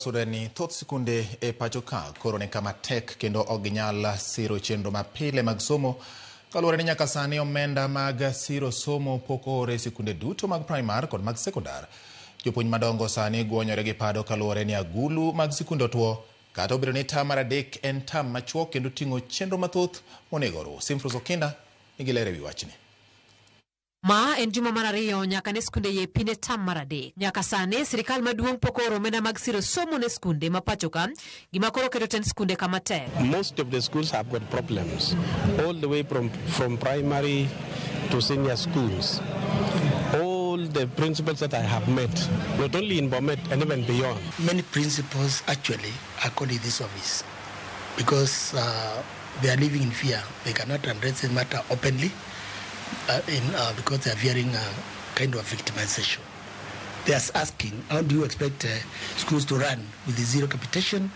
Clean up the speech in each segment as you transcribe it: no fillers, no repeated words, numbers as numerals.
Sudani thoth Skunde e pacho ka koro ne kama tek kendo oginyal siro chenro mapile mag somo kaluwore ni nyaka sani omenda mag siro somo pok oore Skunde duto mag primar kod mag sekondar. Jopuonj madongo sani guonyore gi pado kaluwore ni agulu mag Skunde otuo kata obedo ni tam mar adek en tam machuok kendo ting'o chenro mathoth monego oru. Skunde nigi ler ewi wachni. Ma en juma mar ariyo nyaka ne Skunde ye pine tam mar adek. Nyaka sani sirkal maduong' pok ooro omenda mag siro somo ne Skunde ma pacho ka, gima koro keto tend Skunde kama tek. Most of the schools have got problems, all the way from primary to senior schools. All the principals that I have met, not only in Bomet and even beyond. Many principals actually are calling this office because they are living in fear. They cannot address the matter openly because they are fearing kind of victimization. They are asking, how do you expect schools to run with the zero capitation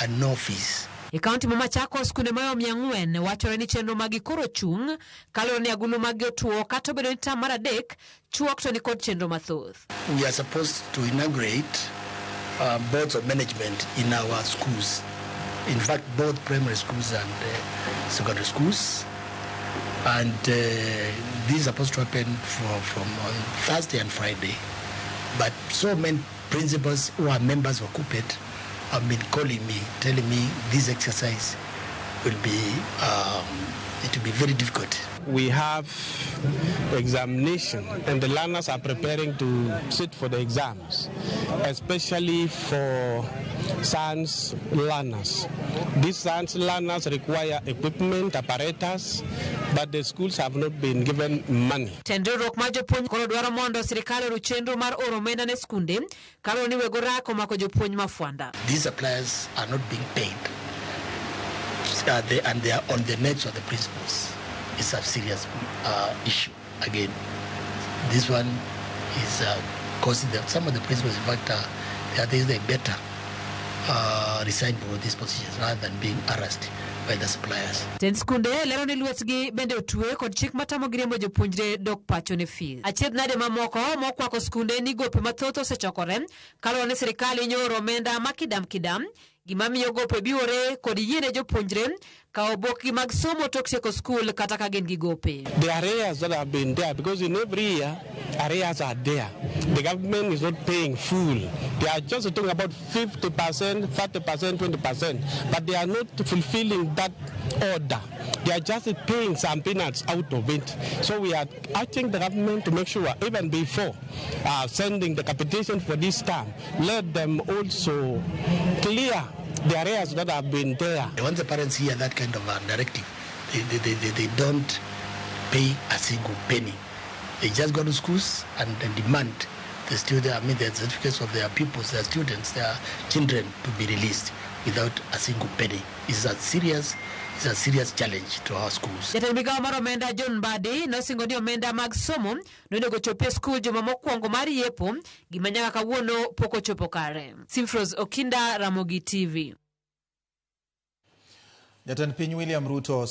and no fees? E kaunti mama chako Skunde mayo 400 wachore ni chenro magi koro chung kaloro ni agulu magi otuo kata obedo ni tam mar adek chuok to ni kod chenro mathoth. We are supposed to inaugurate boards of management in our schools. In fact, both primary schools and secondary schools. And this is supposed to happen from on Thursday and Friday. But so many principals who are members of CUPET have been calling me, telling me this exercise will be, it will be very difficult. We have examination and the learners are preparing to sit for the exams, especially for science learners. These science learners require equipment, apparatus, but the schools have not been given money. Tendro ma jopuonj koro dwaro mondo sirkal oru chenro mar oro omenda ne Skunde kaloro ni wego rako mako jopuonj mafuanda. These suppliers are not being paid, and they are on the necks of the principals. It's a serious issue. Again, this one is causing some of the principals, in fact, they better resign for these positions rather than being harassed by the suppliers. Ten Skunde lero ni luetgi bende otwe kod chik matamo giriembo jopuonjre dok pacho ne fees. Achiedh nade mamoko mokwako Skunde ni gope mathoth osechokore kaloro ni sirkal inyooro omenda makidam gima miyo gope biwore kod yiene jopuonjre kao obokgi mag somo tok tieko skul kata ka gin gi gope. The arrears that have been there, because in every year arrears are there. The government is not paying full. They are just talking about 50%, 30%, 20%, but they are not fulfilling that order. They are just paying some peanuts out of it. So we are asking the government to make sure, even before sending the capitation for this term, let them also clear the areas that have been there. Once the parents hear that kind of directive, they don't pay a single penny. They just go to schools and demand the certificates of their pupils, their students, their children to be released without a single penny. It's a serious challenge to our schools. Jatend migawo mar omenda John Mbadi nosingo ni omenda mag somo nonego chopie skul juma mokwongo mar yepo gima nyaka kawuono pok ochopo kare. Okinda, Ramogi TV. Jatend piny William Ruto